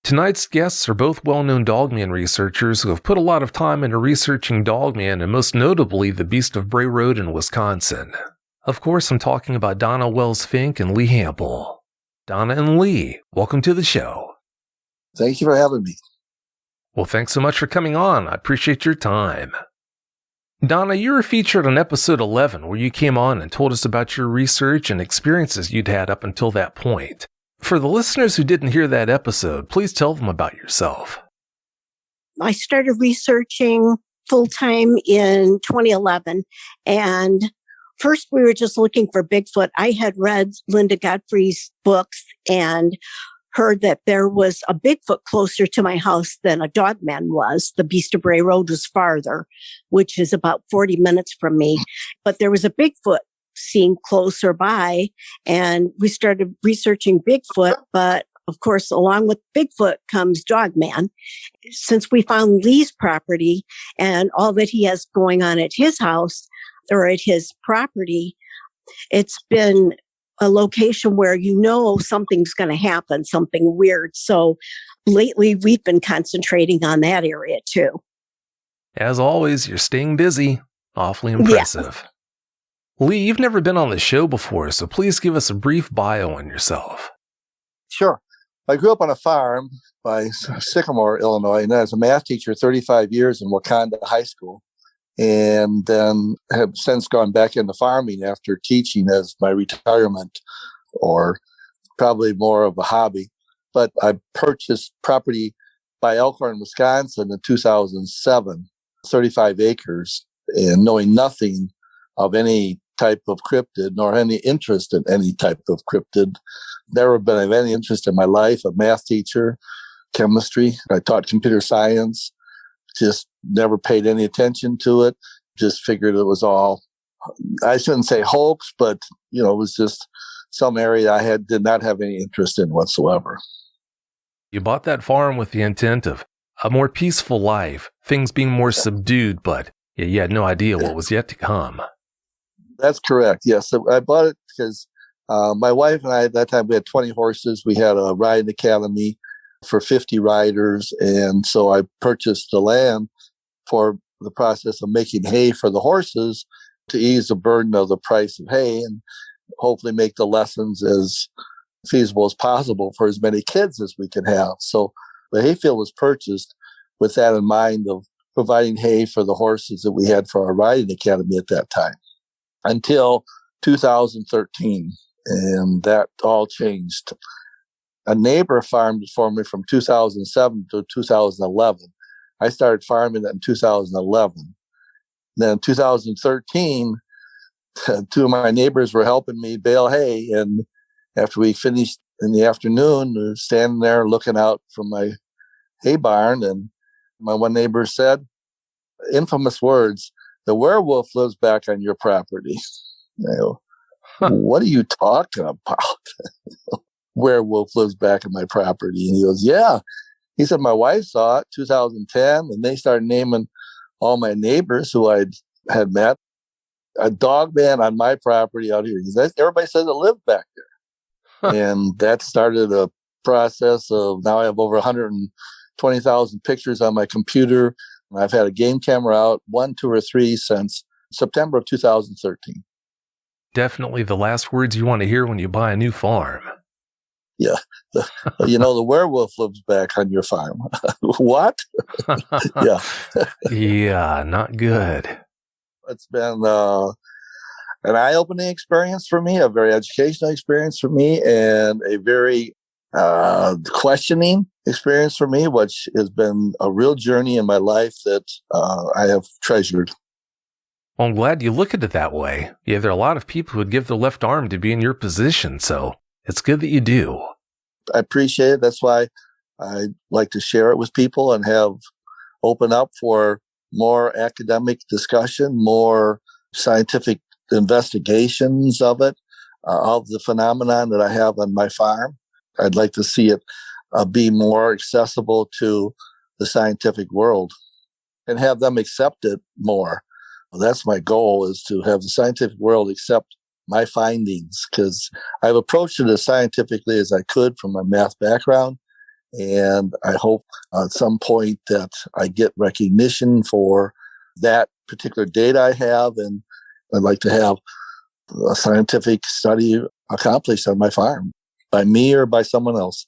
Tonight's guests are both well-known Dogman researchers who have put a lot of time into researching Dogman and most notably the Beast of Bray Road in Wisconsin. Of course, I'm talking about Donna Wells Fink and Lee Hampel. Donna and Lee, welcome to the show. Thank you for having me. Well, thanks so much for coming on. I appreciate your time. Donna, you were featured on episode 11 where you came on and told us about your research and experiences you'd had up until that point. For the listeners who didn't hear that episode, please tell them about yourself. I started researching full-time in 2011, and first we were just looking for Bigfoot. I had read Linda Godfrey's books and heard that there was a Bigfoot closer to my house than a Dogman was. The Beast of Bray Road was farther, which is about 40 minutes from me. But there was a Bigfoot seen closer by, and we started researching Bigfoot. But of course, along with Bigfoot comes Dogman. Since we found Lee's property and all that he has going on at his house or at his property, it's been a location where you know something's going to happen, something weird. So lately we've been concentrating on that area too. As always, you're staying busy. Awfully impressive. Yeah. Lee, you've never been on the show before, so please give us a brief bio on yourself. Sure. I grew up on a farm by Sycamore, Illinois, and as a math teacher, 35 years in Wakanda High School, and then have since gone back into farming after teaching as my retirement, or probably more of a hobby. But I purchased property by Elkhorn, Wisconsin in 2007, 35 acres, and knowing nothing of any type of cryptid, nor any interest in any type of cryptid. Never been of any interest in my life. A math teacher, chemistry. I taught computer science. Just never paid any attention to it. Just figured it was all, I shouldn't say hoax, but, it was just some area I did not have any interest in whatsoever. You bought that farm with the intent of a more peaceful life, things being more subdued, but you had no idea what was yet to come. That's correct. Yes. I bought it because my wife and I, at that time, we had 20 horses. We had a riding academy for 50 riders. And so I purchased the land for the process of making hay for the horses to ease the burden of the price of hay and hopefully make the lessons as feasible as possible for as many kids as we can have. So the hayfield was purchased with that in mind of providing hay for the horses that we had for our riding academy at that time until 2013. And that all changed. A neighbor farmed for me from 2007 to 2011. I started farming that in 2011. Then in 2013, two of my neighbors were helping me bale hay. And after we finished in the afternoon, we were standing there looking out from my hay barn. And my one neighbor said, infamous words, "The werewolf lives back on your property." I go, what are you talking about? Werewolf lives back on my property. And he goes, yeah. He said, my wife saw it 2010, and they started naming all my neighbors who I had met. A Dogman on my property out here. Everybody says it lived back there. And that started a process of, now I have over 120,000 pictures on my computer. I've had a game camera out, 1, 2, or 3 since September of 2013. Definitely the last words you want to hear when you buy a new farm. Yeah. The werewolf lives back on your farm. What? Yeah. Yeah, not good. It's been an eye-opening experience for me, a very educational experience for me, and a very questioning experience for me, which has been a real journey in my life that I have treasured. Well, I'm glad you look at it that way. Yeah, there are a lot of people who would give their left arm to be in your position, so it's good that you do. I appreciate it. That's why I like to share it with people and have open up for more academic discussion, more scientific investigations of it, of the phenomenon that I have on my farm. I'd like to see it be more accessible to the scientific world and have them accept it more. That's my goal, is to have the scientific world accept my findings, because I've approached it as scientifically as I could from my math background. And I hope at some point that I get recognition for that particular data I have. And I'd like to have a scientific study accomplished on my farm by me or by someone else.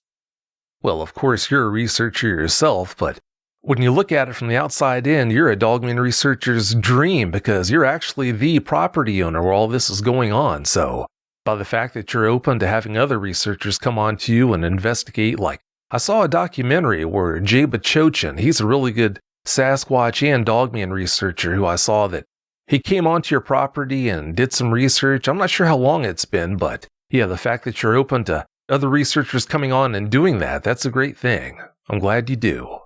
Well, of course, you're a researcher yourself, but when you look at it from the outside in, you're a Dogman researcher's dream because you're actually the property owner where all this is going on. So by the fact that you're open to having other researchers come on to you and investigate, like I saw a documentary where Jay Bachochin, he's a really good Sasquatch and Dogman researcher who I saw that he came onto your property and did some research. I'm not sure how long it's been, but yeah, the fact that you're open to other researchers coming on and doing that, that's a great thing. I'm glad you do.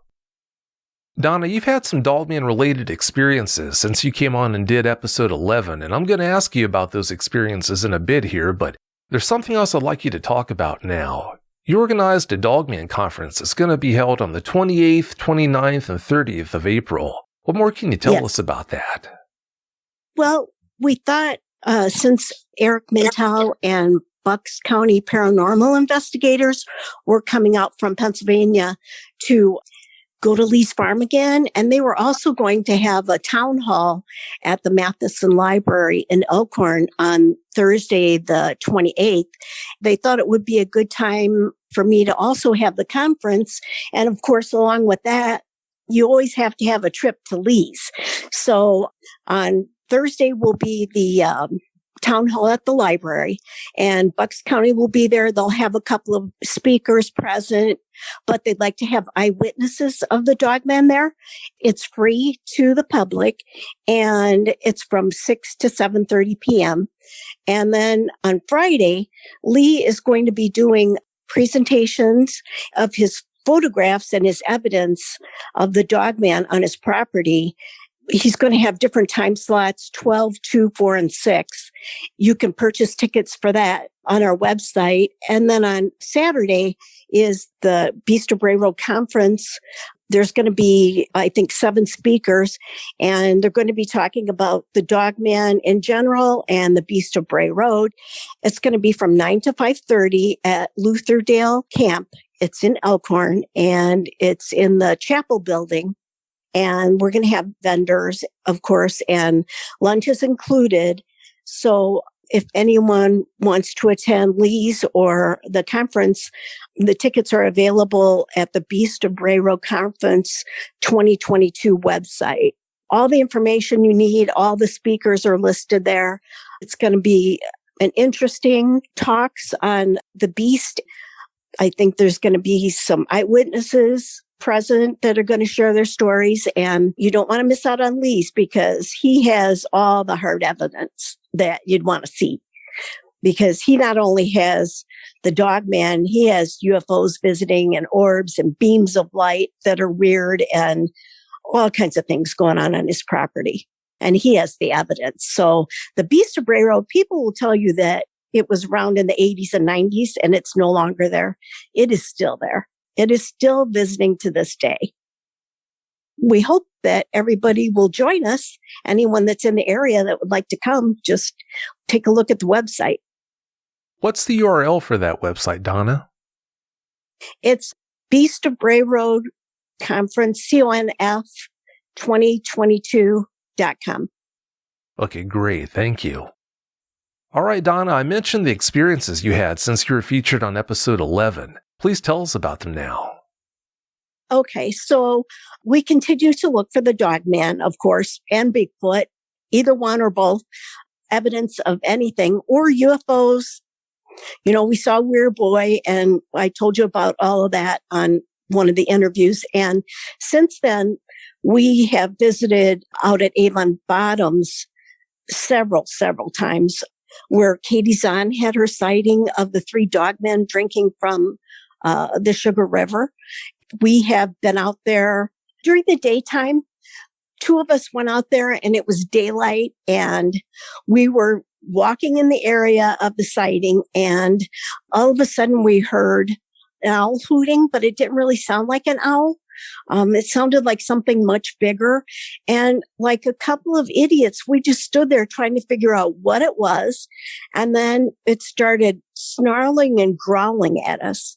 Donna, you've had some Dogman-related experiences since you came on and did episode 11, and I'm going to ask you about those experiences in a bit here, but there's something else I'd like you to talk about now. You organized a Dogman conference that's going to be held on the 28th, 29th, and 30th of April. What more can you tell us about that? Well, we thought since Eric Mintow and Bucks County paranormal investigators were coming out from Pennsylvania to go to Lee's farm again. And they were also going to have a town hall at the Matheson Library in Elkhorn on Thursday, the 28th. They thought it would be a good time for me to also have the conference. And of course, along with that, you always have to have a trip to Lee's. So on Thursday will be the town hall at the library, and Bucks County will be there. They'll have a couple of speakers present, but they'd like to have eyewitnesses of the Dogman there. It's free to the public, and it's from 6 to 7:30 p.m. And then on Friday, Lee is going to be doing presentations of his photographs and his evidence of the Dogman on his property. He's going to have different time slots, 12, 2, 4, and 6. You can purchase tickets for that on our website. And then on Saturday is the Beast of Bray Road conference. There's going to be, I think, 7 speakers, and they're going to be talking about the Dogman in general and the Beast of Bray Road. It's going to be from 9 to 5:30 at Lutherdale Camp. It's in Elkhorn, and it's in the chapel building. And we're going to have vendors, of course, and lunch is included. So if anyone wants to attend Lee's or the conference, the tickets are available at the Beast of Bray Road Conference 2022 website. All the information you need, all the speakers are listed there. It's going to be an interesting talks on the Beast. I think there's going to be some eyewitnesses present that are going to share their stories, and you don't want to miss out on Lee's because he has all the hard evidence that you'd want to see, because he not only has the Dogman, he has UFOs visiting and orbs and beams of light that are weird and all kinds of things going on his property, and he has the evidence. So the Beast of Bray Road, people will tell you that it was around in the 80s and 90s and it's no longer there. It is still there. It is still visiting to this day. We hope that everybody will join us. Anyone that's in the area that would like to come, just take a look at the website. What's the URL for that website, Donna? It's Beast of Bray Road Conference, CONF 2022.com. Okay, great. Thank you. All right, Donna, I mentioned the experiences you had since you were featured on episode 11. Please tell us about them now. Okay, so we continue to look for the Dogman, of course, and Bigfoot, either one or both, evidence of anything, or UFOs. You know, we saw Weird Boy, and I told you about all of that on one of the interviews. And since then, we have visited out at Avon Bottoms several times, where Katie Zahn had her sighting of the 3 dogmen drinking from the Sugar River. We have been out there during the daytime. 2 of us went out there and it was daylight, and we were walking in the area of the sighting, and all of a sudden we heard an owl hooting, but it didn't really sound like an owl. It sounded like something much bigger. And like a couple of idiots, we just stood there trying to figure out what it was. And then it started snarling and growling at us.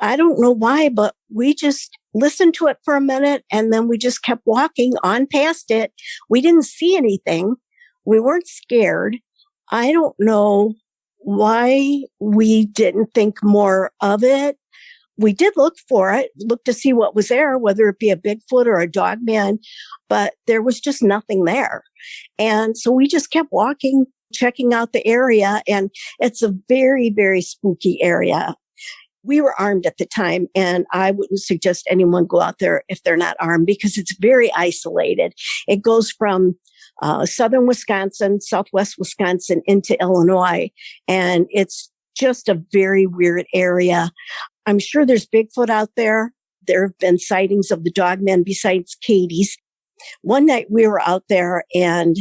I don't know why, but we just listened to it for a minute and then we just kept walking on past it. We didn't see anything. We weren't scared. I don't know why we didn't think more of it. We did look for it, look to see what was there, whether it be a Bigfoot or a Dogman, but there was just nothing there. And so we just kept walking, checking out the area, and it's a very, very spooky area. We were armed at the time, and I wouldn't suggest anyone go out there if they're not armed because it's very isolated. It goes from southern Wisconsin, southwest Wisconsin into Illinois, and it's just a very weird area. I'm sure there's Bigfoot out there. There have been sightings of the Dogman besides Katie's. One night we were out there and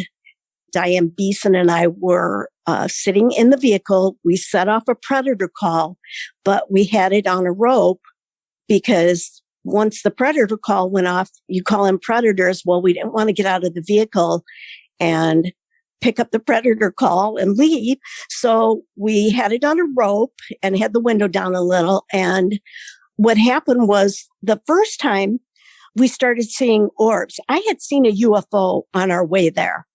Diane Beeson and I were sitting in the vehicle. We set off a predator call, but we had it on a rope because once the predator call went off, you call in predators. Well, we didn't want to get out of the vehicle and pick up the predator call and leave. So we had it on a rope and had the window down a little. And what happened was the first time we started seeing orbs, I had seen a UFO on our way there,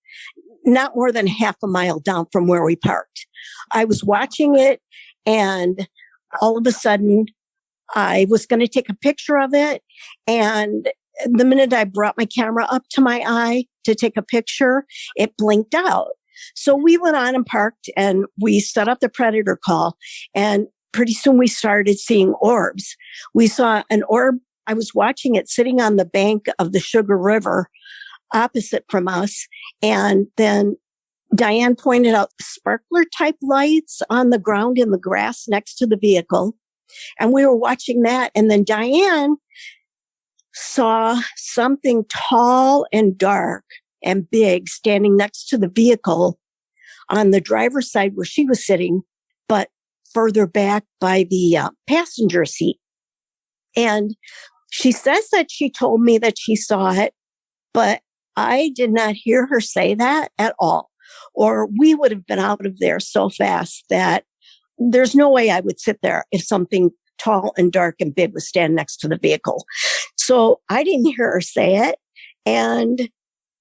not more than half a mile down from where we parked. I was watching it and all of a sudden I was going to take a picture of it. And the minute I brought my camera up to my eye to take a picture, it blinked out. So we went on and parked and we set up the predator call. And pretty soon we started seeing orbs. We saw an orb. I was watching it sitting on the bank of the Sugar River opposite from us. And then Diane pointed out sparkler type lights on the ground in the grass next to the vehicle. And we were watching that. And then Diane saw something tall and dark and big standing next to the vehicle on the driver's side where she was sitting, but further back by the passenger seat. And she says that she told me that she saw it, but I did not hear her say that at all, or we would have been out of there so fast that there's no way I would sit there if something tall and dark and big was standing next to the vehicle. So I didn't hear her say it. And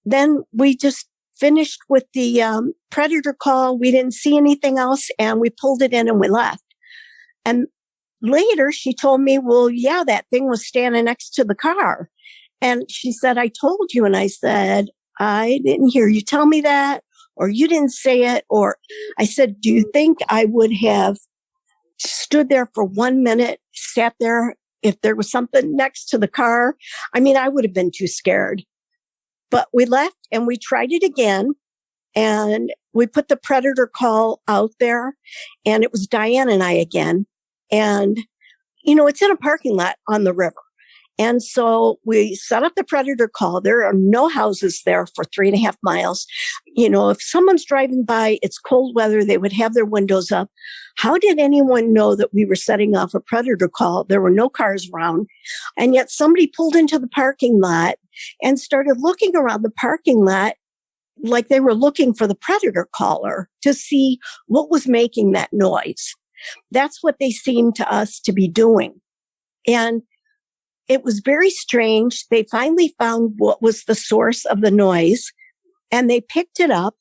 then we just finished with the predator call. We didn't see anything else and we pulled it in and we left. And later she told me, well, yeah, that thing was standing next to the car. And she said, I told you. And I said, I didn't hear you tell me that, or you didn't say it. Or I said, do you think I would have stood there for 1 minute, sat there if there was something next to the car? I mean, I would have been too scared. But we left and we tried it again. And we put the predator call out there. And it was Diane and I again. And, you know, it's in a parking lot on the river. And so we set up the predator call. There are no houses there for 3.5 miles. You know, if someone's driving by, it's cold weather, they would have their windows up. How did anyone know that we were setting off a predator call? There were no cars around. And yet somebody pulled into the parking lot and started looking around the parking lot like they were looking for the predator caller to see what was making that noise. That's what they seemed to us to be doing. And it was very strange. They finally found what was the source of the noise and they picked it up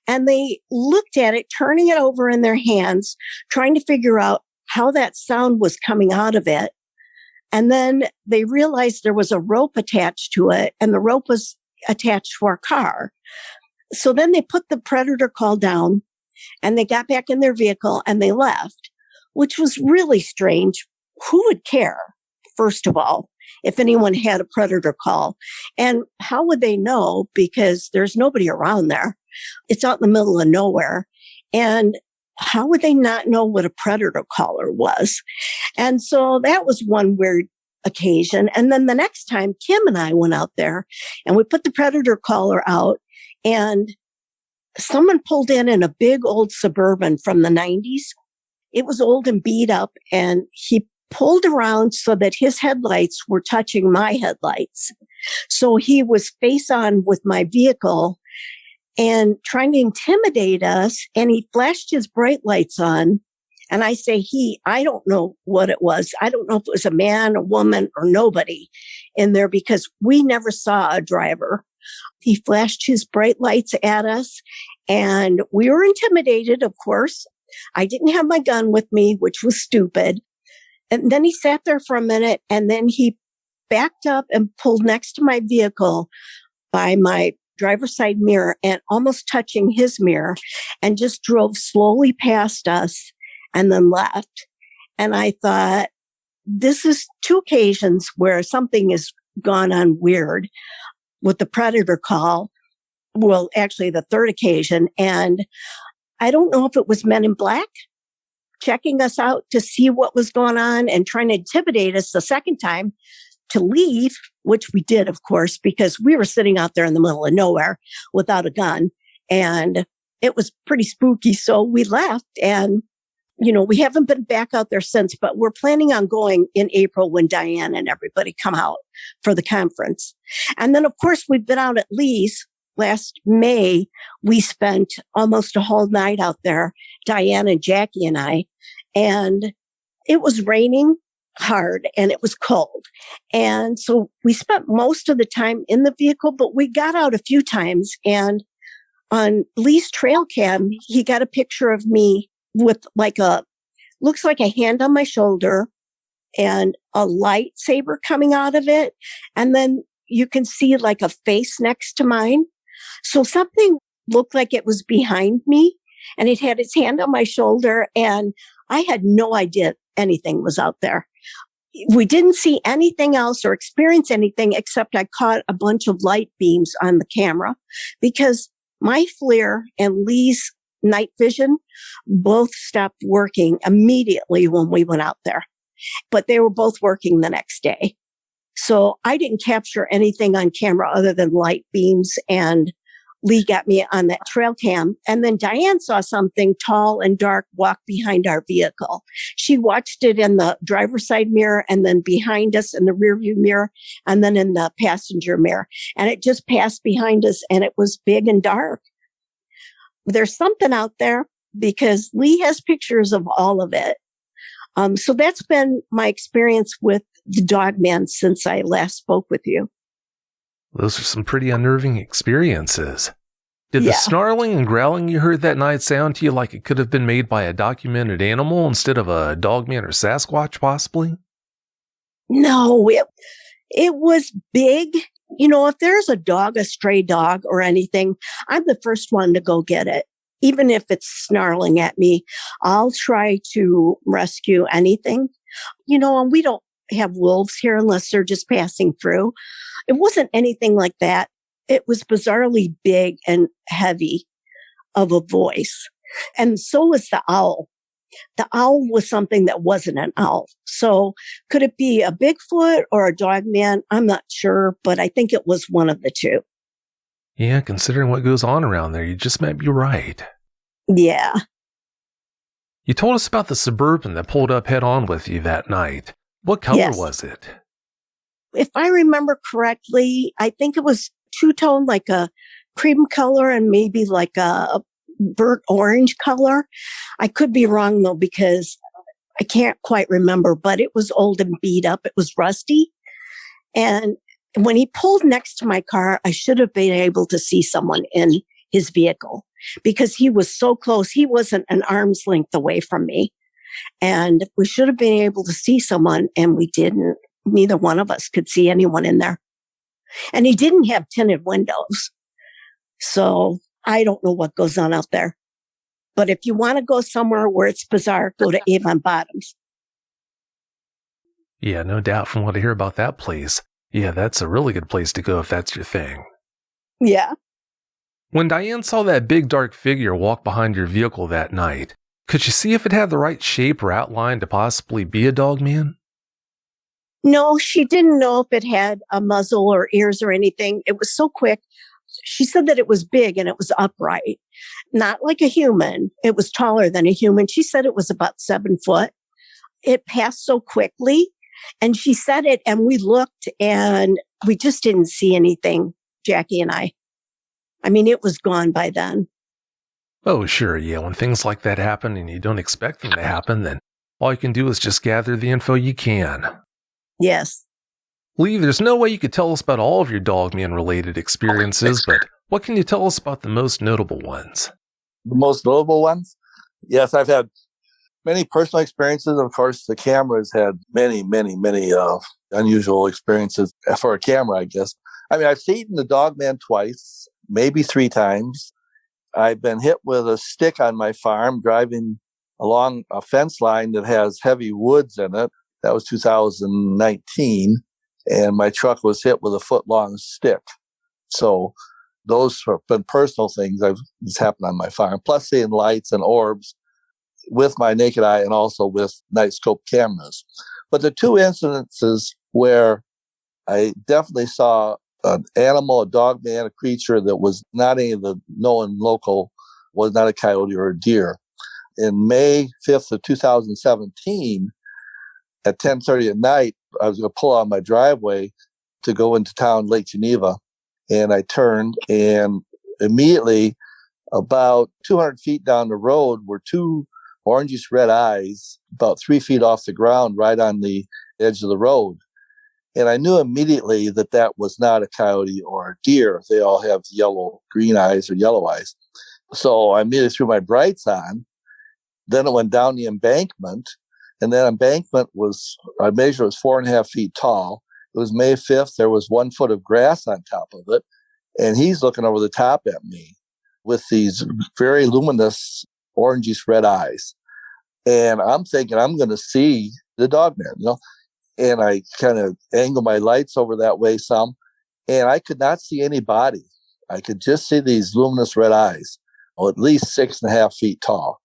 and they looked at it, turning it over in their hands, trying to figure out how that sound was coming out of it. And then they realized there was a rope attached to it and the rope was attached to our car. So then they put the predator call down and they got back in their vehicle and they left, which was really strange. Who would care? First of all, if anyone had a predator call. And how would they know? Because there's nobody around there. It's out in the middle of nowhere. And how would they not know what a predator caller was? And so that was one weird occasion. And then the next time, Kim and I went out there and we put the predator caller out and someone pulled in a big old Suburban from the 90s. It was old and beat up and he pulled around so that his headlights were touching my headlights. So he was face on with my vehicle and trying to intimidate us. And he flashed his bright lights on And I say I don't know what it was. I don't know if it was a man, a woman, or nobody in there because we never saw a driver. He flashed his bright lights at us and we were intimidated, of course. I didn't have my gun with me, which was stupid. And then he sat there for a minute and then he backed up and pulled next to my vehicle by my driver's side mirror and almost touching his mirror and just drove slowly past us and then left. And I thought, this is two occasions where something has gone on weird with the predator call. Well, actually the third occasion. And I don't know if it was Men in Black checking us out to see what was going on and trying to intimidate us the second time to leave, which we did, of course, because we were sitting out there in the middle of nowhere without a gun. And it was pretty spooky. So we left and, we haven't been back out there since, but we're planning on going in April when Diane and everybody come out for the conference. And then, of course, we've been out at Lee's. Last May, we spent almost a whole night out there, Diane and Jackie and I, and it was raining hard and it was cold. And so we spent most of the time in the vehicle, but we got out a few times. And on Lee's trail cam, he got a picture of me with looks like a hand on my shoulder and a lightsaber coming out of it. And then you can see like a face next to mine. So something looked like it was behind me and it had its hand on my shoulder and I had no idea anything was out there. We didn't see anything else or experience anything except I caught a bunch of light beams on the camera because my FLIR and Lee's night vision both stopped working immediately when we went out there, but they were both working the next day. So I didn't capture anything on camera other than light beams and Lee got me on that trail cam. And then Diane saw something tall and dark walk behind our vehicle. She watched it in the driver's side mirror and then behind us in the rear view mirror and then in the passenger mirror. And it just passed behind us and it was big and dark. There's something out there because Lee has pictures of all of it. So that's been my experience with the Dogman since I last spoke with you. Those are some pretty unnerving experiences. Did the snarling and growling you heard that night sound to you like it could have been made by a documented animal instead of a Dogman or Sasquatch, possibly? No, it was big. If there's a dog, a stray dog or anything, I'm the first one to go get it. Even if it's snarling at me, I'll try to rescue anything. And we don't have wolves here unless they're just passing through. It wasn't anything like that. It was bizarrely big and heavy of a voice. And so was the owl. The owl was something that wasn't an owl. So could it be a Bigfoot or a Dogman? I'm not sure, but I think it was one of the two. Yeah, considering what goes on around there, you just might be right. Yeah. You told us about the Suburban that pulled up head on with you that night. What color was it? If I remember correctly, I think it was two-tone, like a cream color and maybe like a burnt orange color. I could be wrong though, because I can't quite remember, but it was old and beat up. It was rusty. And when he pulled next to my car, I should have been able to see someone in his vehicle because he was so close. He wasn't an arm's length away from me. And we should have been able to see someone and we didn't. Neither one of us could see anyone in there. And he didn't have tinted windows. So I don't know what goes on out there. But if you want to go somewhere where it's bizarre, go to Avon Bottoms. Yeah, no doubt from what I hear about that place. Yeah, that's a really good place to go if that's your thing. Yeah. When Diane saw that big dark figure walk behind your vehicle that night, could you see if it had the right shape or outline to possibly be a Dogman? No, she didn't know if it had a muzzle or ears or anything. It was so quick. She said that it was big and it was upright, not like a human. It was taller than a human. She said it was about 7 foot. It passed so quickly and she said it and we looked and we just didn't see anything, Jackie and I. I mean, it was gone by then. Oh, sure, yeah. When things like that happen and you don't expect them to happen, then all you can do is just gather the info you can. Yes. Lee, there's no way you could tell us about all of your Dogman-related experiences, but what can you tell us about the most notable ones? The most notable ones? Yes, I've had many personal experiences. Of course, the camera's had many, many, many unusual experiences for a camera, I guess. I mean, I've seen the Dogman twice, maybe 3 times. I've been hit with a stick on my farm driving along a fence line that has heavy woods in it. That was 2019. And my truck was hit with a foot-long stick. So those have been personal things that's happened on my farm, plus seeing lights and orbs with my naked eye and also with night scope cameras. But the 2 incidences where I definitely saw an animal, a dog man, a creature that was not any of the known local, was not a coyote or a deer. In May 5th of 2017, at 10:30 at night, I was going to pull out my driveway to go into town, Lake Geneva. And I turned, and immediately about 200 feet down the road were 2 orangish red eyes about 3 feet off the ground right on the edge of the road. And I knew immediately that that was not a coyote or a deer. They all have green eyes or yellow eyes. So I immediately threw my brights on. Then it went down the embankment. And that embankment I measured, it was 4.5 feet tall. It was May 5th. There was 1 foot of grass on top of it. And he's looking over the top at me with these very luminous orangish red eyes. And I'm thinking I'm going to see the Dogman, and I kind of angle my lights over that way some, and I could not see any body. I could just see these luminous red eyes, at least 6.5 feet tall.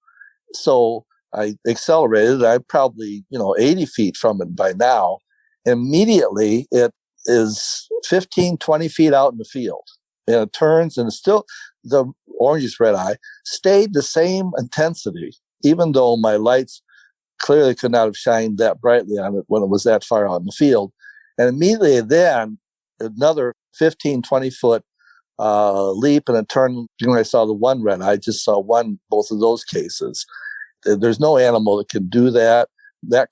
So I accelerated. I'm probably, 80 feet from it by now. Immediately, it is 15, 20 feet out in the field. And it turns, and still the orangish red eye stayed the same intensity, even though my lights clearly could not have shined that brightly on it when it was that far out in the field. And immediately then, another 15, 20 foot leap and a turn. When I saw the one red eye, I just saw both of those cases. There's no animal that can do that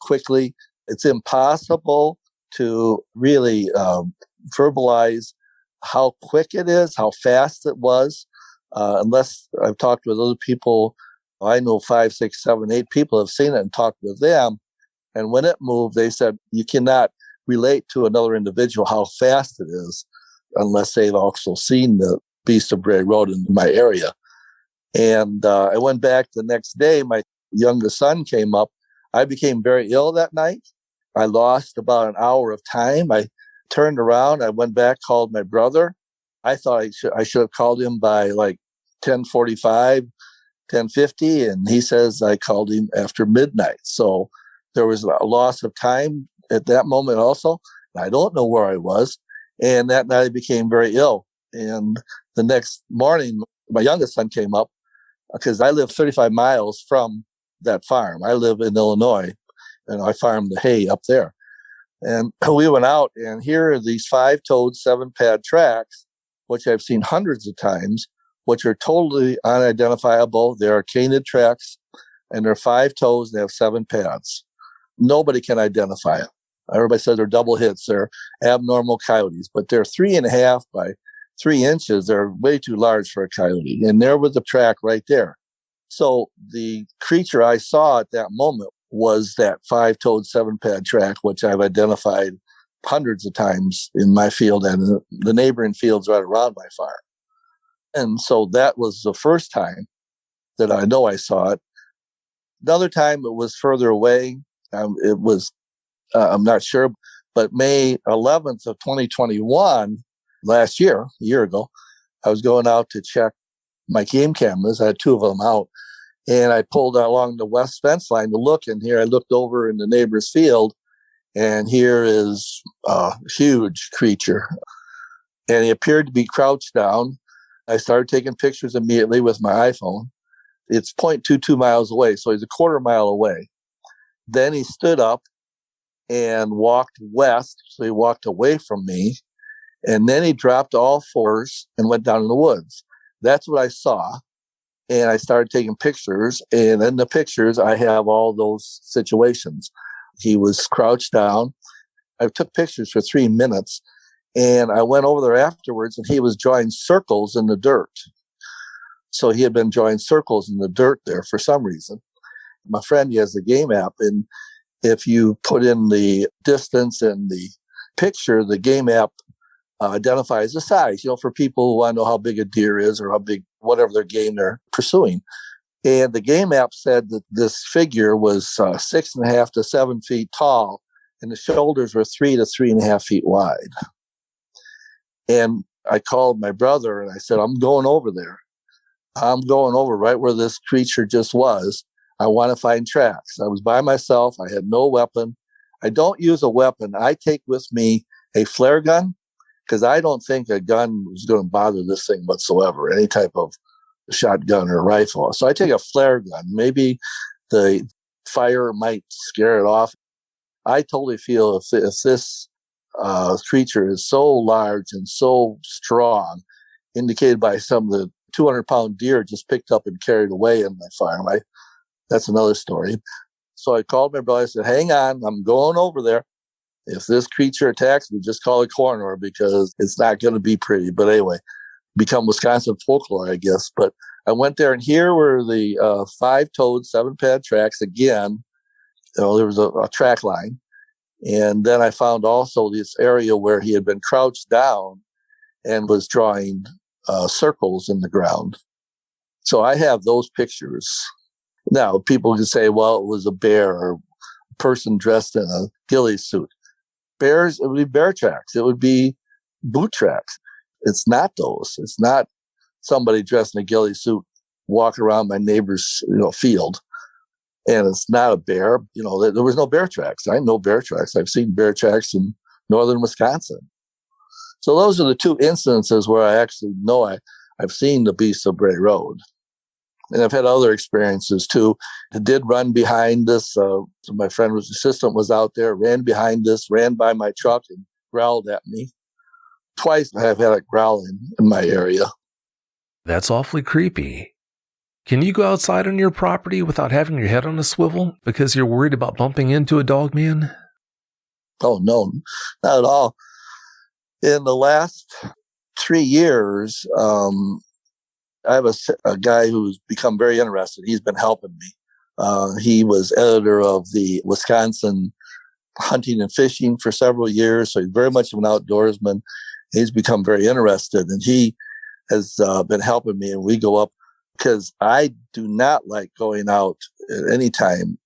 quickly. It's impossible to really verbalize how quick it is, how fast it was, unless I've talked with other people. I know 5, 6, 7, 8 people have seen it and talked with them. And when it moved, they said you cannot relate to another individual how fast it is unless they've also seen the beast of Bray Road in my area. And I went back the next day. My youngest son came up. I became very ill that night. I lost about an hour of time. I turned around. I went back, called my brother. I thought I should have called him by like 10:45. 10:50, and he says I called him after midnight. So there was a loss of time at that moment also. I don't know where I was. And that night I became very ill. And the next morning, my youngest son came up because I live 35 miles from that farm. I live in Illinois, and I farm the hay up there. And we went out, and here are these 5-toed, 7-pad tracks, which I've seen hundreds of times, which are totally unidentifiable. They are canid tracks, and they're 5 toes, and they have 7 pads. Nobody can identify it. Everybody says they're double hits. They're abnormal coyotes, but they're 3.5 by 3 inches. They're way too large for a coyote, and there was the track right there. So the creature I saw at that moment was that 5-toed, 7-pad track, which I've identified hundreds of times in my field and the neighboring fields right around my farm. And so that was the first time that I know I saw it. Another time it was further away. It was, I'm not sure, but May 11th of 2021, last year, a year ago, I was going out to check my game cameras. I had 2 of them out. And I pulled along the west fence line to look. And here I looked over in the neighbor's field. And here is a huge creature. And he appeared to be crouched down. I started taking pictures immediately with my iPhone. It's 0.22 miles away, so he's a quarter mile away. Then he stood up and walked west, so he walked away from me. And then he dropped all fours and went down in the woods. That's what I saw. And I started taking pictures. And in the pictures, I have all those situations. He was crouched down. I took pictures for 3 minutes. And I went over there afterwards, and he was drawing circles in the dirt. So he had been drawing circles in the dirt there for some reason. My friend, he has the game app, and if you put in the distance and the picture, the game app identifies the size, for people who want to know how big a deer is or how big, whatever their game they're pursuing. And the game app said that this figure was 6.5 to 7 feet tall, and the shoulders were 3 to 3.5 feet wide. And I called my brother and I said, I'm going over there. I'm going over right where this creature just was. I want to find tracks. I was by myself. I had no weapon. I don't use a weapon. I take with me a flare gun because I don't think a gun is going to bother this thing whatsoever, any type of shotgun or rifle. So I take a flare gun. Maybe the fire might scare it off. I totally feel if this creature is so large and so strong, indicated by some of the 200-pound deer just picked up and carried away in my farm. That's another story. So I called my brother. I said, hang on, I'm going over there. If this creature attacks me, just call a coroner because it's not going to be pretty. But anyway, become Wisconsin folklore, I guess. But I went there, and here were the 5-toed, 7-pad tracks again. There was a track line. And then I found also this area where he had been crouched down and was drawing circles in the ground. So I have those pictures. Now, people can say, well, it was a bear or a person dressed in a ghillie suit. Bears, it would be bear tracks. It would be boot tracks. It's not those. It's not somebody dressed in a ghillie suit walking around my neighbor's field. And it's not a bear. There was no bear tracks. I know bear tracks. I've seen bear tracks in northern Wisconsin. So those are the two instances where I actually know I've seen the beast of Bray Road. And I've had other experiences too. It did run behind this. So my friend's assistant was out there, ran behind this, ran by my truck and growled at me. Twice I have had it growling in my area. That's awfully creepy. Can you go outside on your property without having your head on a swivel because you're worried about bumping into a dogman? Oh, no, not at all. In the last 3 years, I have a guy who's become very interested. He's been helping me. He was editor of the Wisconsin Hunting and Fishing for several years, so he's very much of an outdoorsman. He's become very interested, and he has been helping me, and we go up because I do not like going out at any time.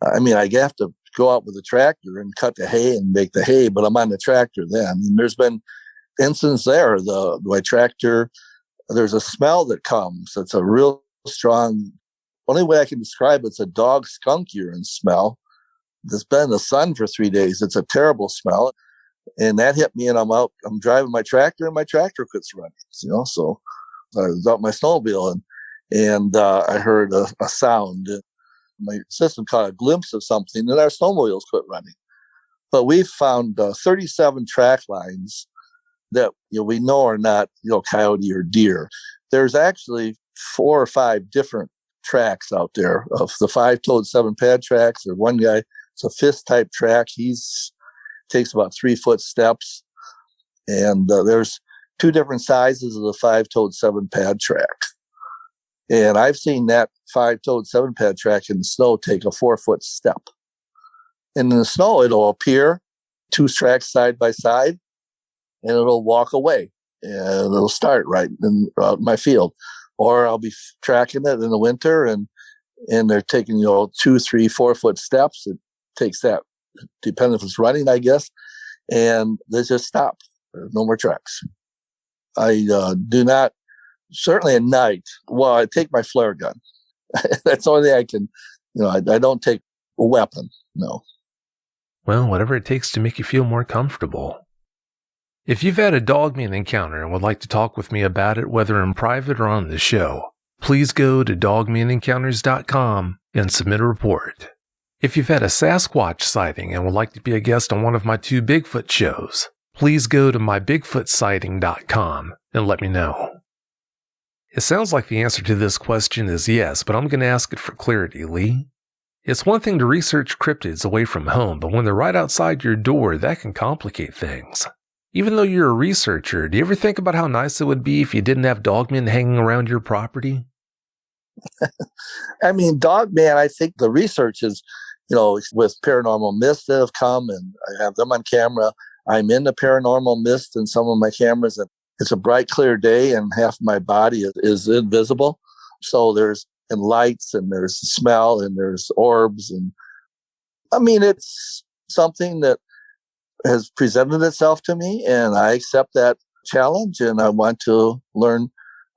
I mean, I have to go out with a tractor and cut the hay and make the hay, but I'm on the tractor then. And there's been instances there. My tractor, there's a smell that comes. It's a real strong, only way I can describe it's a dog skunk urine smell. It's been in the sun for 3 days. It's a terrible smell. And that hit me, and I'm driving my tractor, and my tractor quits running. So I was out my snowmobile, and I heard a sound. My system caught a glimpse of something, and our snowmobiles quit running. But we've found 37 track lines that we know are not coyote or deer. There's actually 4 or 5 different tracks out there of the 5-toed 7-pad tracks. There's one guy, it's a fist type track. Takes about 3-foot steps, and there's 2 different sizes of the 5-toed 7-pad track. And I've seen that 5-toed 7-pad track in the snow take a 4-foot step. And in the snow, it'll appear 2 tracks side by side, and it'll walk away, and it'll start right in my field. Or I'll be tracking it in the winter, and they're taking 2, 3, 4-foot steps. It takes that, depending if it's running, I guess, and they just stop. There's no more tracks. I do not. Certainly at night, well, I take my flare gun. That's the only thing I can, I don't take a weapon, no. Well, whatever it takes to make you feel more comfortable. If you've had a dogman encounter and would like to talk with me about it, whether in private or on the show, please go to dogmanencounters.com and submit a report. If you've had a Sasquatch sighting and would like to be a guest on one of my 2 Bigfoot shows, please go to mybigfootsighting.com and let me know. It sounds like the answer to this question is yes, but I'm going to ask it for clarity, Lee. It's one thing to research cryptids away from home, but when they're right outside your door, that can complicate things. Even though you're a researcher, do you ever think about how nice it would be if you didn't have dogmen hanging around your property? I mean, Dogman, I think the research is, with paranormal myths that have come, and I have them on camera. I'm in the paranormal mist in some of my cameras, and it's a bright, clear day, and half of my body is invisible. So there's lights, and there's smell, and there's orbs. And I mean, it's something that has presented itself to me, and I accept that challenge, and I want to learn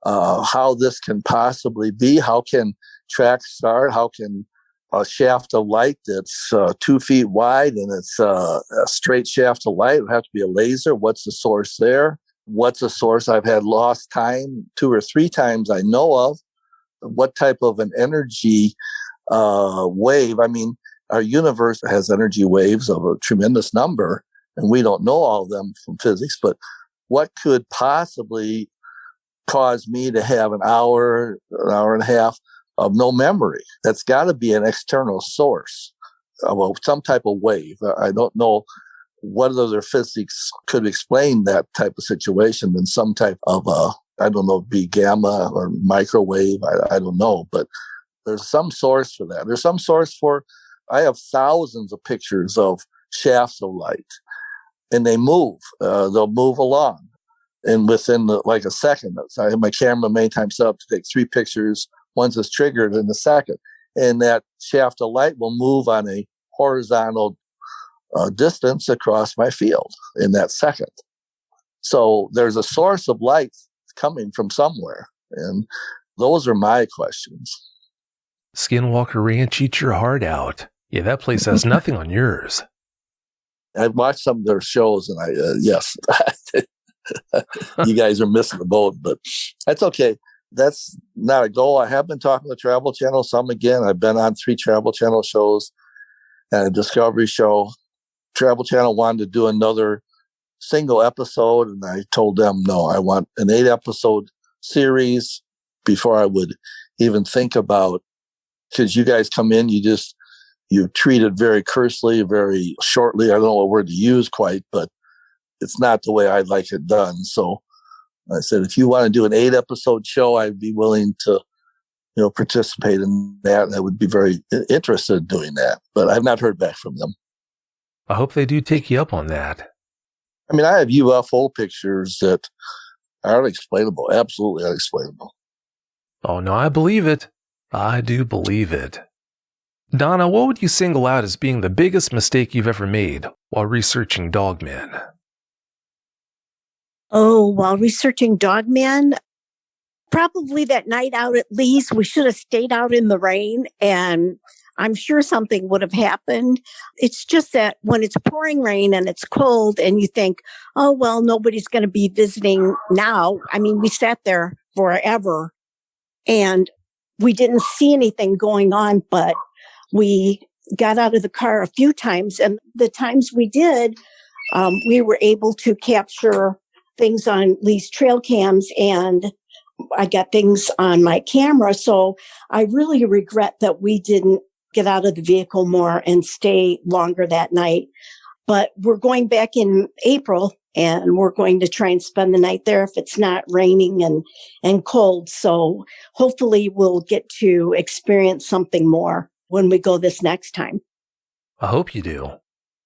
how this can possibly be. How can tracks start? How can a shaft of light that's 2 feet wide and it's a straight shaft of light? It would have to be a laser. What's the source there? What's the source? I've had lost time 2 or 3 times I know of. What type of an energy wave? I mean, our universe has energy waves of a tremendous number, and we don't know all of them from physics, but what could possibly cause me to have an hour and a half of no memory? That's got to be an external source of some type of wave. I don't know what other physics could explain that type of situation than some type of, I don't know, be gamma or microwave. I don't know, but there's some source for that. There's some source for, I have thousands of pictures of shafts of light, and they move. They'll move along. And within like a second, I have my camera many times set up to take 3 pictures. Once it's triggered in a second. And that shaft of light will move on a horizontal distance across my field in that second. So there's a source of light coming from somewhere. And those are my questions. Skinwalker Ranch, eat your heart out. Yeah, that place has nothing on yours. I've watched some of their shows, and yes, you guys are missing the boat, but that's okay. That's not a goal. I have been talking to Travel Channel some again. I've been on 3 Travel Channel shows and a Discovery show. Travel Channel wanted to do another single episode, and I told them, no, I want an 8-episode series before I would even think about, because you guys come in, you treat it very cursory, very shortly. I don't know what word to use quite, but it's not the way I'd like it done. So I said, if you want to do an 8-episode show, I'd be willing to, participate in that. And I would be very interested in doing that, but I've not heard back from them. I hope they do take you up on that. I mean, I have UFO pictures that are unexplainable, absolutely unexplainable. Oh, no, I believe it. I do believe it. Donna, what would you single out as being the biggest mistake you've ever made while researching Dogman? Oh, while researching Dogman, probably that night out at Lee's, we should have stayed out in the rain, and I'm sure something would have happened. It's just that when it's pouring rain and it's cold and you think, oh, well, nobody's going to be visiting now. I mean, we sat there forever and we didn't see anything going on, but we got out of the car a few times, and the times we did, we were able to capture things on Lee's trail cams, and I got things on my camera. So I really regret that we didn't get out of the vehicle more and stay longer that night. But we're going back in April, and we're going to try and spend the night there if it's not raining and cold. So hopefully we'll get to experience something more when we go this next time. I hope you do.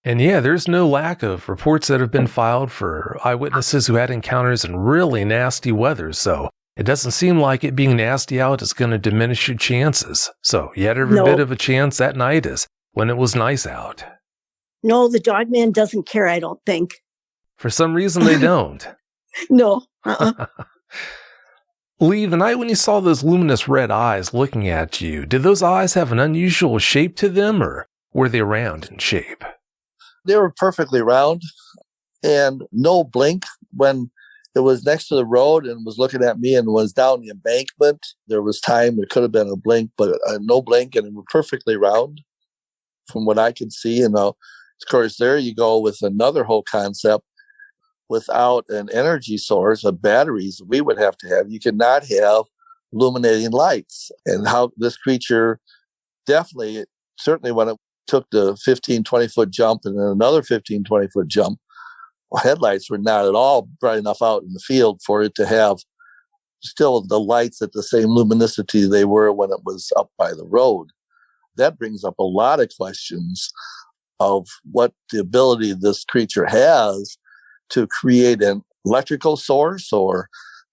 And yeah, there's no lack of reports that have been filed for eyewitnesses who had encounters in really nasty weather, so it doesn't seem like it being nasty out is going to diminish your chances. So you had every bit of a chance that night is when it was nice out. No, the Dogman doesn't care, I don't think. For some reason, they don't. No. Lee, the night when you saw those luminous red eyes looking at you, did those eyes have an unusual shape to them, or were they round in shape? They were perfectly round and no blink. When it was next to the road and was looking at me and was down the embankment, there was time. There could have been a blink, but no blink, and it was perfectly round from what I could see. And of course, there you go with another whole concept. Without an energy source of batteries we would have to have, you cannot have illuminating lights, and how this creature certainly when it took the 15, 20-foot jump and then another 15, 20-foot jump, headlights were not at all bright enough out in the field for it to have still the lights at the same luminosity they were when it was up by the road. That brings up a lot of questions of what the ability this creature has to create an electrical source, or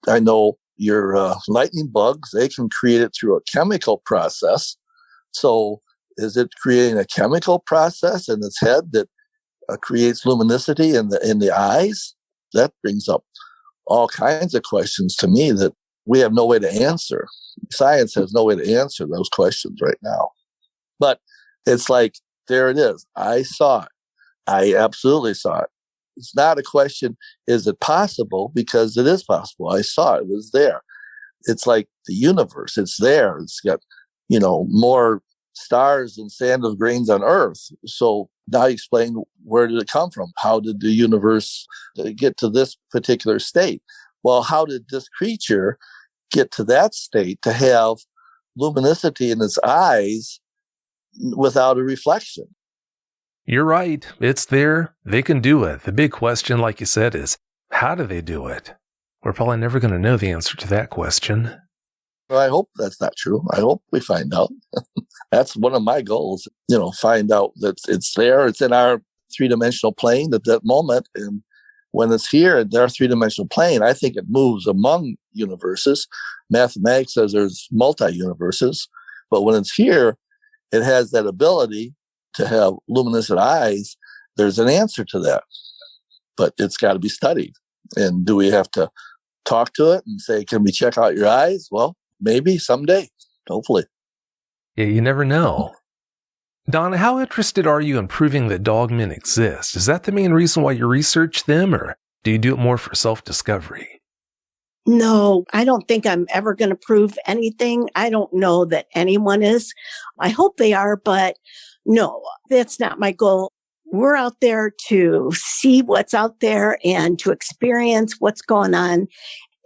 I know your lightning bugs, they can create it through a chemical process. So is it creating a chemical process in its head that creates luminosity in the eyes? That brings up all kinds of questions to me that we have no way to answer. Science has no way to answer those questions right now. But it's like, there it is. I saw it. I absolutely saw it. It's not a question, is it possible? Because it is possible. I saw it. It was there. It's like the universe. It's there. It's got, more stars than sand of grains on Earth. So now explain, where did it come from? How did the universe get to this particular state? Well, how did this creature get to that state to have luminosity in its eyes without a reflection? You're right. It's there. They can do it. The big question, like you said, is how do they do it? We're probably never going to know the answer to that question. Well, I hope that's not true. I hope we find out. That's one of my goals, find out that it's there. It's in our three-dimensional plane at that moment. And when it's here in our three-dimensional plane, I think it moves among universes. Mathematics says there's multi-universes. But when it's here, it has that ability to have luminescent eyes. There's an answer to that. But it's got to be studied. And do we have to talk to it and say, can we check out your eyes? Well, maybe someday, hopefully. Yeah, you never know. Donna, how interested are you in proving that dogmen exist? Is that the main reason why you research them, or do you do it more for self-discovery? No, I don't think I'm ever going to prove anything. I don't know that anyone is. I hope they are, but no, that's not my goal. We're out there to see what's out there and to experience what's going on.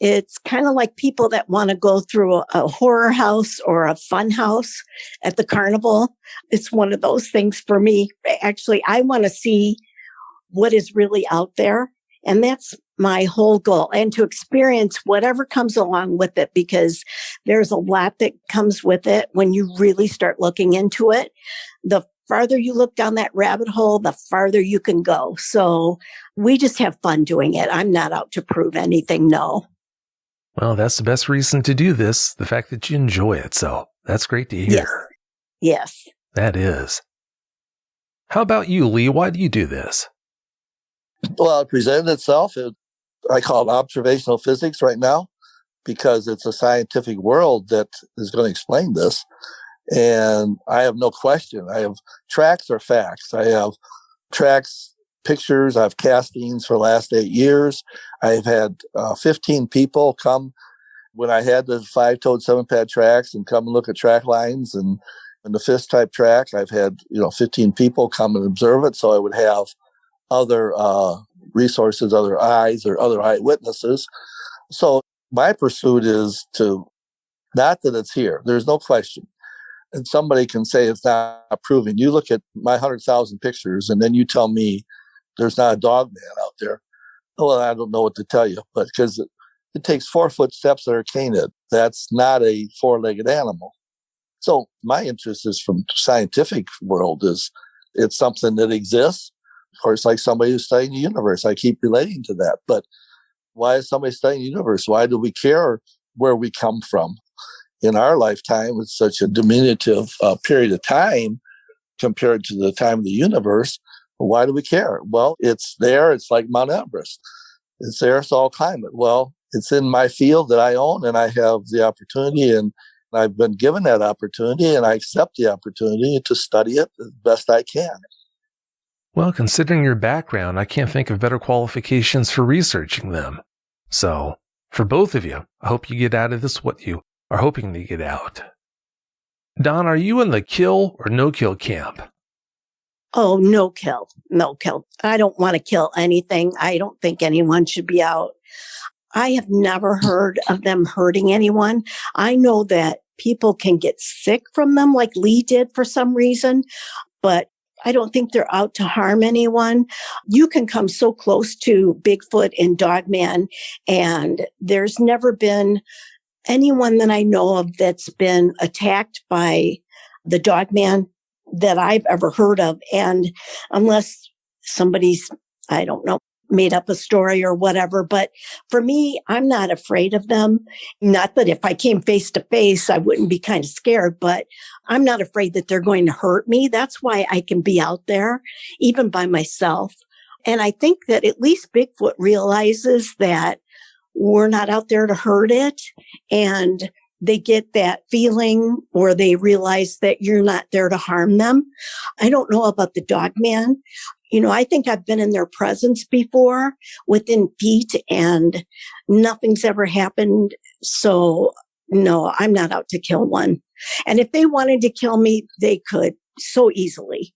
It's kind of like people that want to go through a horror house or a fun house at the carnival. It's one of those things for me. Actually, I want to see what is really out there. And that's my whole goal, and to experience whatever comes along with it, because there's a lot that comes with it when you really start looking into it. The farther you look down that rabbit hole, the farther you can go. So we just have fun doing it. I'm not out to prove anything, no. Well, that's the best reason to do this, the fact that you enjoy it. So that's great to hear. Yes. That is. How about you, Lee? Why do you do this? Well, it presented itself. I call it observational physics right now, because it's a scientific world that is going to explain this. And I have no question. I have tracks or facts. I have tracks, pictures. I have castings for the last 8 years. I've had 15 people come when I had the 5-toed 7-pad tracks and come and look at track lines. And in the fist type track, I've had 15 people come and observe it. So I would have other resources, other eyes, or other eyewitnesses. So my pursuit is to, not that it's here, there's no question. And somebody can say it's not proven. You look at my 100,000 pictures and then you tell me there's not a dog man out there. Well, I don't know what to tell you, but because it takes 4-foot steps that are canid. That's not a 4-legged animal. So my interest is from scientific world, is it's something that exists. Of course, like somebody who's studying the universe, I keep relating to that. But why is somebody studying the universe? Why do we care where we come from? In our lifetime, it's such a diminutive period of time compared to the time of the universe. Why do we care? Well, it's there. It's like Mount Everest. It's there, so I'll climb it. Well, it's in my field that I own, and I have the opportunity, and I've been given that opportunity, and I accept the opportunity to study it as best I can. Well, considering your background, I can't think of better qualifications for researching them. So, for both of you, I hope you get out of this what you are hoping to get out. Don, are you in the kill or no-kill camp? Oh, no kill. No kill. I don't want to kill anything. I don't think anyone should be out. I have never heard of them hurting anyone. I know that people can get sick from them like Lee did for some reason, but I don't think they're out to harm anyone. You can come so close to Bigfoot and Dogman, and there's never been anyone that I know of that's been attacked by the Dogman that I've ever heard of. And unless somebody's, I don't know, made up a story or whatever. But for me, I'm not afraid of them. Not that if I came face to face, I wouldn't be kind of scared, but I'm not afraid that they're going to hurt me. That's why I can be out there, even by myself. And I think that at least Bigfoot realizes that we're not out there to hurt it. And they get that feeling, or they realize that you're not there to harm them. I don't know about the Dogman. I think I've been in their presence before within feet, and nothing's ever happened. So no, I'm not out to kill one. And if they wanted to kill me, they could so easily.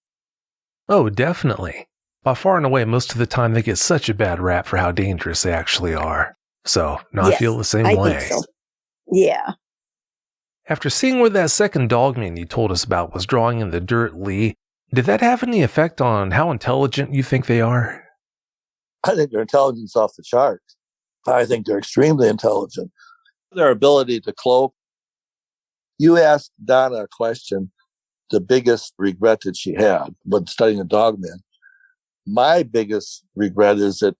Oh, definitely. By far and away, most of the time they get such a bad rap for how dangerous they actually are. So, no, Yes, I feel the same I way. think so. Yeah. After seeing where that second Dogman you told us about was drawing in the dirt, Lee, did that have any effect on how intelligent you think they are? I think their intelligence off the charts. I think they're extremely intelligent. Their ability to cloak. You asked Donna a question, the biggest regret that she had when studying the Dogman. My biggest regret is that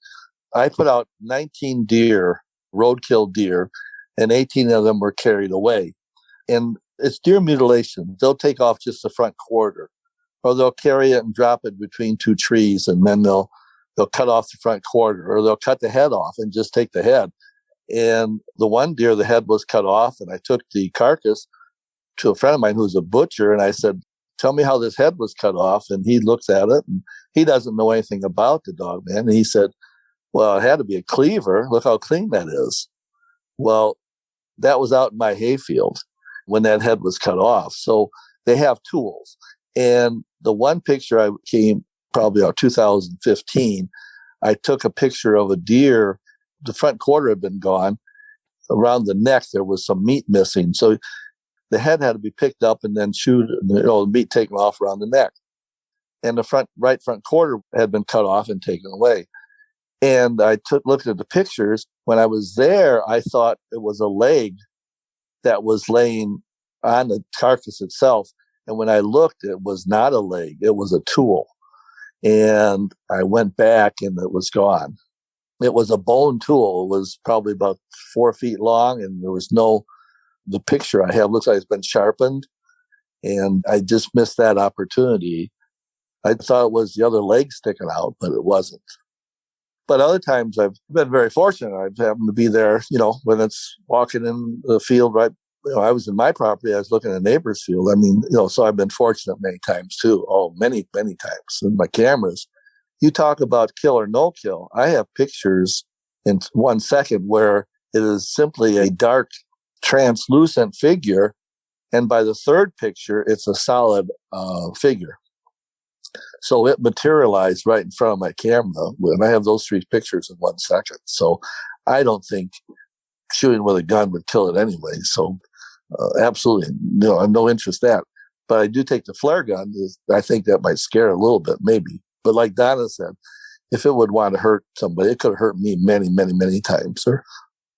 I put out 19 deer, roadkill deer, and 18 of them were carried away. And it's deer mutilation. They'll take off just the front quarter, or they'll carry it and drop it between two trees, and then they'll cut off the front quarter, or they'll cut the head off and just take the head. And the one deer, the head was cut off, and I took the carcass to a friend of mine who's a butcher, and I said, "Tell me how this head was cut off." And he looks at it, and he doesn't know anything about the Dogman. And he said, "Well, it had to be a cleaver. Look how clean that is." Well, that was out in my hayfield when that head was cut off. So they have tools. And the one picture I came probably out 2015, I took a picture of a deer. The front quarter had been gone. Around the neck, there was some meat missing. So the head had to be picked up and then chewed, the meat taken off around the neck. And the right front quarter had been cut off and taken away. And I looked at the pictures. When I was there, I thought it was a leg that was laying on the carcass itself. And when I looked, it was not a leg. It was a tool. And I went back and it was gone. It was a bone tool. It was probably about 4 feet long, and there was the picture I have looks like it's been sharpened. And I just missed that opportunity. I thought it was the other leg sticking out, but it wasn't. But other times I've been very fortunate. I've happened to be there, when it's walking in the field, right? I was in my property. I was looking at a neighbor's field. I mean, so I've been fortunate many times too. Oh, many, many times. And my cameras, you talk about kill or no kill. I have pictures in 1 second where it is simply a dark, translucent figure. And by the third picture, it's a solid figure. So it materialized right in front of my camera. And I have those 3 pictures in 1 second. So I don't think shooting with a gun would kill it anyway. So absolutely, I have no interest in that. But I do take the flare gun. I think that might scare a little bit, maybe. But like Donna said, if it would want to hurt somebody, it could have hurt me many, many, many times, or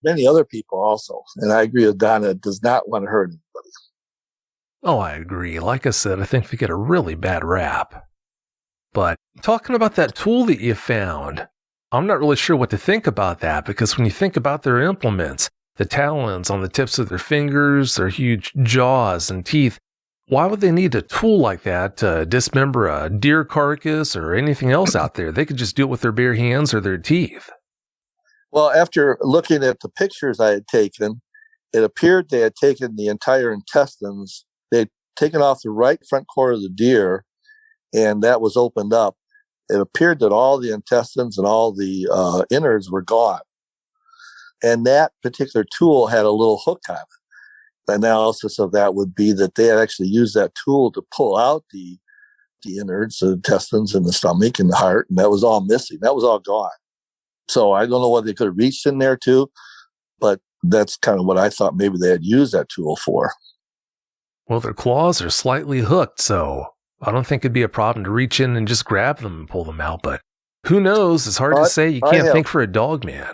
many other people also. And I agree with Donna, it does not want to hurt anybody. Oh, I agree. Like I said, I think they get a really bad rap. But talking about that tool that you found, I'm not really sure what to think about that, because when you think about their implements, the talons on the tips of their fingers, their huge jaws and teeth, why would they need a tool like that to dismember a deer carcass or anything else out there? They could just do it with their bare hands or their teeth. Well, after looking at the pictures I had taken, it appeared they had taken the entire intestines. They'd taken off the right front quarter of the deer, and that was opened up. It appeared that all the intestines and all the innards were gone. And that particular tool had a little hook on it. The analysis of that would be that they had actually used that tool to pull out the innards, the intestines and the stomach and the heart, and that was all missing. That was all gone. So I don't know what they could have reached in there too, but that's kind of what I thought maybe they had used that tool for. Well, their claws are slightly hooked, so I don't think it'd be a problem to reach in and just grab them and pull them out, but who knows? It's hard to say. You can't think for a dog man.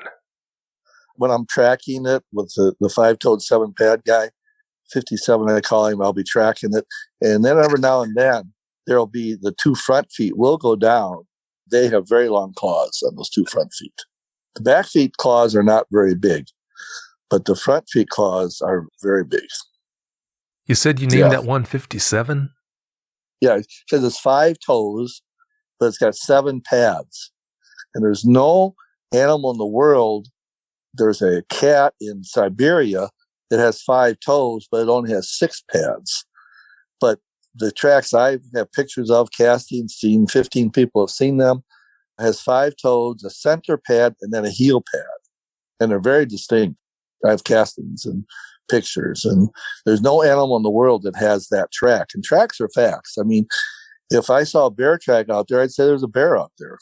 When I'm tracking it with the five-toed 7-pad guy, 57 I call him, I'll be tracking it. And then every now and then, there'll be the 2 front feet will go down. They have very long claws on those 2 front feet. The back feet claws are not very big, but the front feet claws are very big. You said you named that one 57? Yeah, because it's 5 toes, but it's got 7 pads. And there's no animal in the world. There's a cat in Siberia that has 5 toes, but it only has 6 pads. But the tracks I have pictures of, casting, seen, 15 people have seen them, has 5 toes, a center pad, and then a heel pad. And they're very distinct. I have castings and pictures, and there's no animal in the world that has that track. And tracks are facts. I mean, if I saw a bear track out there, I'd say there's a bear out there.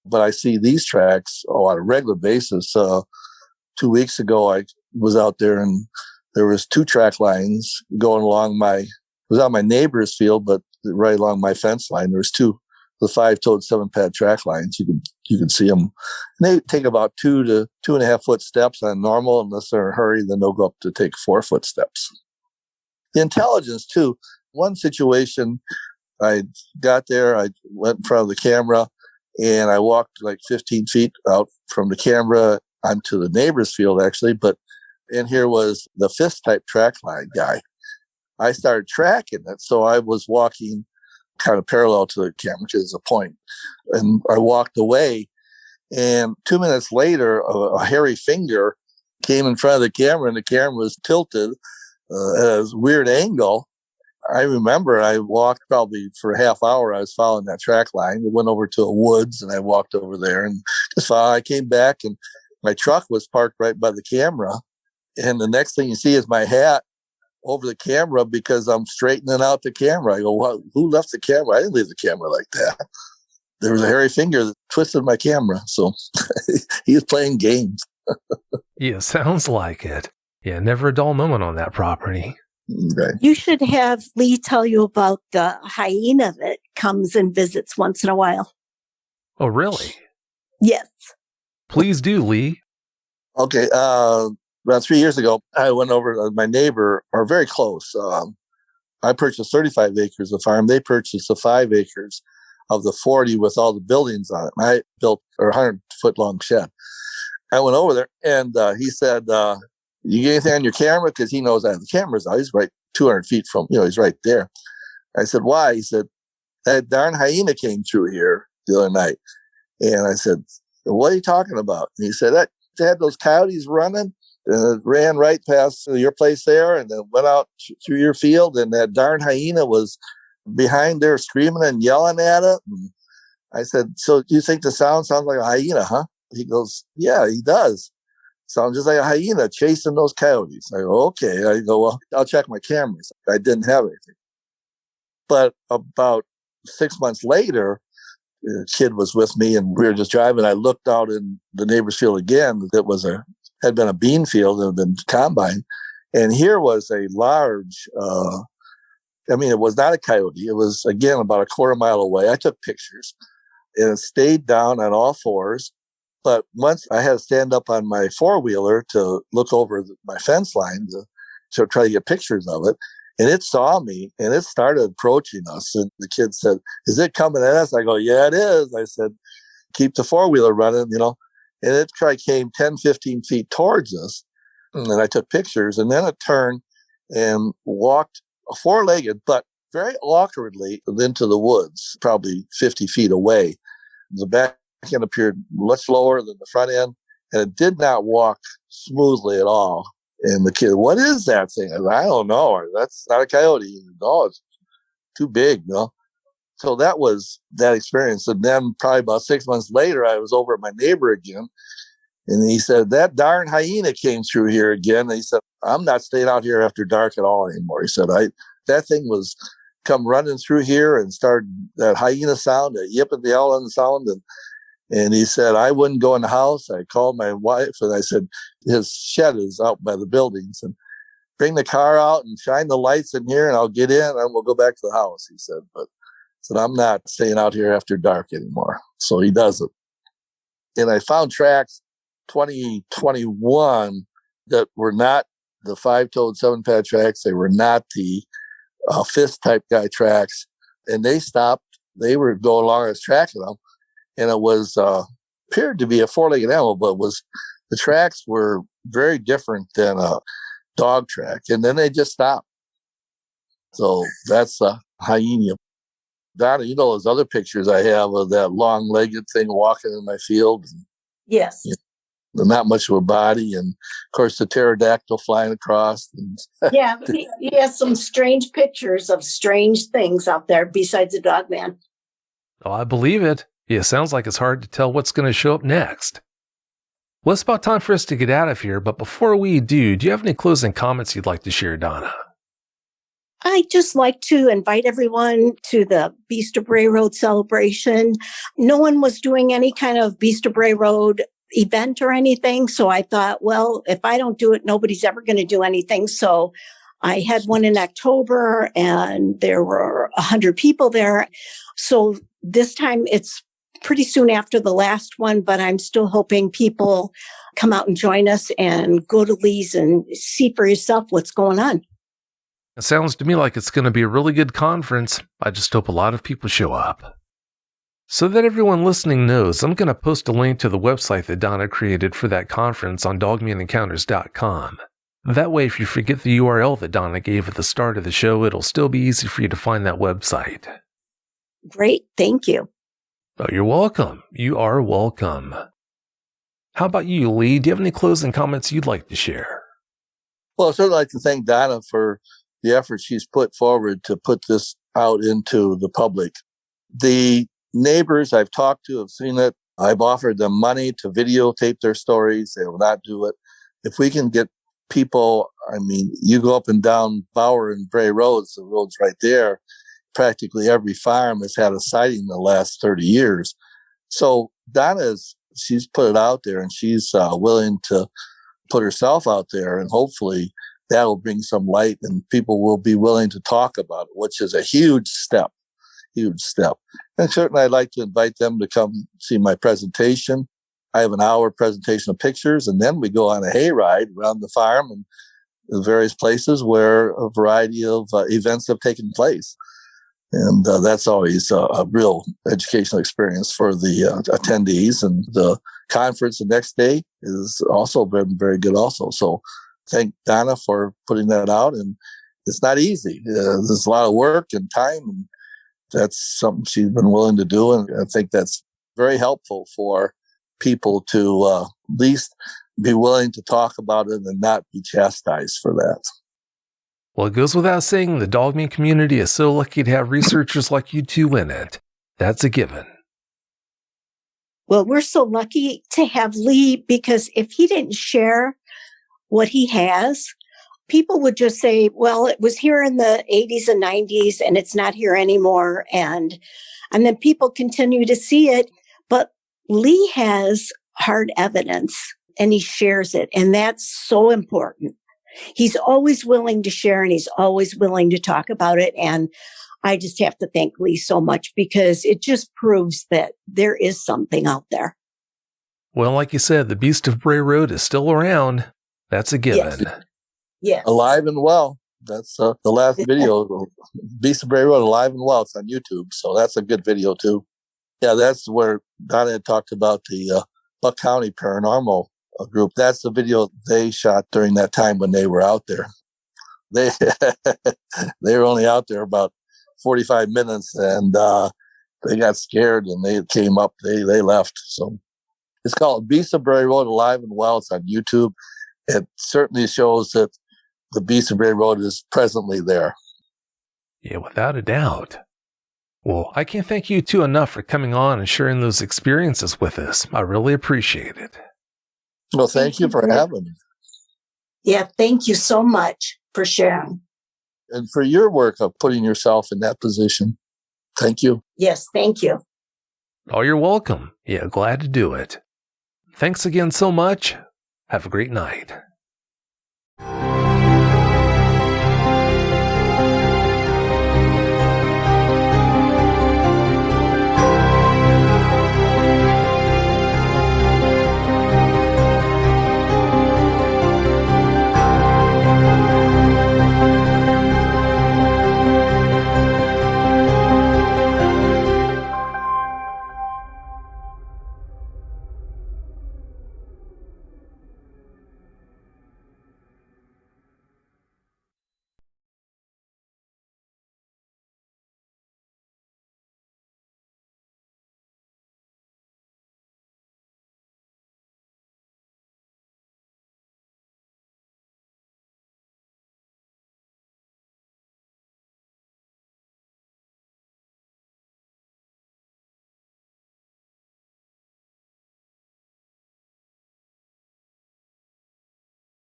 But I see these tracks on a regular basis. 2 weeks ago, I was out there and there was 2 track lines going along it was on my neighbor's field, but right along my fence line, there was 2, the 5-toed 7-pad track lines. You can see them. And they take about 2 to 2.5 foot steps on normal. Unless they're in a hurry, then they'll go up to take 4 foot steps. The intelligence too. One situation, I got there, I went in front of the camera and I walked like 15 feet out from the camera onto the neighbor's field actually, but in here was the fist type track line guy. I started tracking it. So I was walking kind of parallel to the camera, which is a point. And I walked away. And 2 minutes later, a hairy finger came in front of the camera, and the camera was tilted at a weird angle. I remember I walked probably for a half hour. I was following that track line. We went over to a woods, and I walked over there and just followed. I came back, and my truck was parked right by the camera. And the next thing you see is my hat over the camera because I'm straightening out the camera. I go, well, who left the camera? I didn't leave the camera like that. There was a hairy finger that twisted my camera. So he was playing games. Yeah, sounds like it. Yeah, never a dull moment on that property. Right. You should have Lee tell you about the hyena that comes and visits once in a while. Oh, really? Yes. Please do, Lee. Okay. About 3 years ago, I went over to my neighbor, or very close. I purchased 35 acres of farm. They purchased the 5 acres of the 40 with all the buildings on it. I built a 100-foot-long shed. I went over there, and he said, you get anything on your camera? Because he knows I have the cameras out. He's right 200 feet from, he's right there. I said, why? He said, that darn hyena came through here the other night. And I said, what are you talking about? And he said, they had those coyotes running. Ran right past your place there and then went out through your field, and that darn hyena was behind there screaming and yelling at it. And I said, so do you think the sound sounds like a hyena, huh? He goes, yeah, he does. Sounds just like a hyena chasing those coyotes. I go, okay. I go, well, I'll check my cameras. I didn't have anything. But about 6 months later, a kid was with me and we were just driving. I looked out in the neighbor's field again. It was had been a bean field and been combined. And here was a large, it was not a coyote. It was, again, about a quarter mile away. I took pictures and it stayed down on all fours. But once I had to stand up on my 4-wheeler to look over my fence line to try to get pictures of it. And it saw me and it started approaching us. And the kid said, is it coming at us? I go, yeah, it is. I said, keep the 4-wheeler running, And it came 10, 15 feet towards us. And then I took pictures. And then it turned and walked 4-legged, but very awkwardly into the woods, probably 50 feet away. The back end appeared much lower than the front end. And it did not walk smoothly at all. And the kid, what is that thing? I said, I don't know. That's not a coyote. No, it's too big, So that was that experience. And then probably about 6 months later, I was over at my neighbor again. And he said, that darn hyena came through here again. And he said, I'm not staying out here after dark at all anymore. He said, that thing was come running through here and started that hyena sound, that yip and yelling sound. And And he said, I wouldn't go in the house. I called my wife and I said, his shed is out by the buildings, and bring the car out and shine the lights in here and I'll get in and we'll go back to the house. He said, but I'm not staying out here after dark anymore. So he doesn't. And I found tracks 2021 that were not the 5-toed 7-pad tracks. They were not the fist type guy tracks. And they stopped. They were going along as tracking them. And it was appeared to be a 4-legged animal, but the tracks were very different than a dog track. And then they just stopped. So that's a hyena. Donna, you know those other pictures I have of that long-legged thing walking in my field? Yes. You know, not much of a body. And, of course, the pterodactyl flying across. And Yeah, he has some strange pictures of strange things out there besides the Dogman. Oh, I believe it. Yeah, it sounds like it's hard to tell what's going to show up next. Well, it's about time for us to get out of here, but before we do you have any closing comments you'd like to share, Donna? I'd just like to invite everyone to the Beast of Bray Road celebration. No one was doing any kind of Beast of Bray Road event or anything, so I thought, well, if I don't do it, nobody's ever going to do anything. So I had one in October, and there were 100 people there. So this time it's pretty soon after the last one, but I'm still hoping people come out and join us and go to Lee's and see for yourself what's going on. It sounds to me like it's going to be a really good conference. I just hope a lot of people show up. So that everyone listening knows, I'm going to post a link to the website that Donna created for that conference on dogmanencounters.com. That way, if you forget the URL that Donna gave at the start of the show, it'll still be easy for you to find that website. Great. Thank you. Oh, you're welcome. You are welcome. How about you, Lee? Do you have any closing comments you'd like to share? Well, I'd certainly like to thank Donna for the effort she's put forward to put this out into the public. The neighbors I've talked to have seen it. I've offered them money to videotape their stories. They will not do it. If we can get people, I mean, you go up and down Bower and Bray Roads, the road's right there. Practically every farm has had a sighting in the last 30 years. So she's put it out there, and she's willing to put herself out there, and hopefully that will bring some light and people will be willing to talk about it, which is a huge step. And certainly I'd like to invite them to come see my presentation. I have an hour presentation of pictures, and then we go on a hayride around the farm and the various places where a variety of events have taken place. And that's always a real educational experience for the attendees. And the conference the next day is also been very good also. So thank Donna for putting that out. And it's not easy. There's a lot of work and time, and that's something she's been willing to do. And I think that's very helpful for people to at least be willing to talk about it and not be chastised for that. Well, it goes without saying the Dogman community is so lucky to have researchers like you two in it. That's a given. Well, we're so lucky to have Lee, because if he didn't share what he has, people would just say, well, it was here in the 80s and 90s and it's not here anymore. And then people continue to see it. But Lee has hard evidence and he shares it. And that's so important. He's always willing to share, and he's always willing to talk about it. And I just have to thank Lee so much, because it just proves that there is something out there. Well, like you said, the Beast of Bray Road is still around. That's a given. Yes. Alive and well. That's the last video. Beast of Bray Road, alive and well. It's on YouTube. So that's a good video too. Yeah, that's where Donna had talked about the Buck County Paranormal group. That's the video they shot during that time when they were out there. They were only out there about 45 minutes, and they got scared and they came up. They left. So it's called Beast of Bray Road, alive and well. It's on YouTube. It certainly shows that the Beast of Bray Road is presently there. Yeah, without a doubt. Well, I can't thank you two enough for coming on and sharing those experiences with us. I really appreciate it. Well, thank you for having me. Yeah, thank you so much for sharing. And for your work of putting yourself in that position. Thank you. Yes, thank you. Oh, you're welcome. Yeah, glad to do it. Thanks again so much. Have a great night.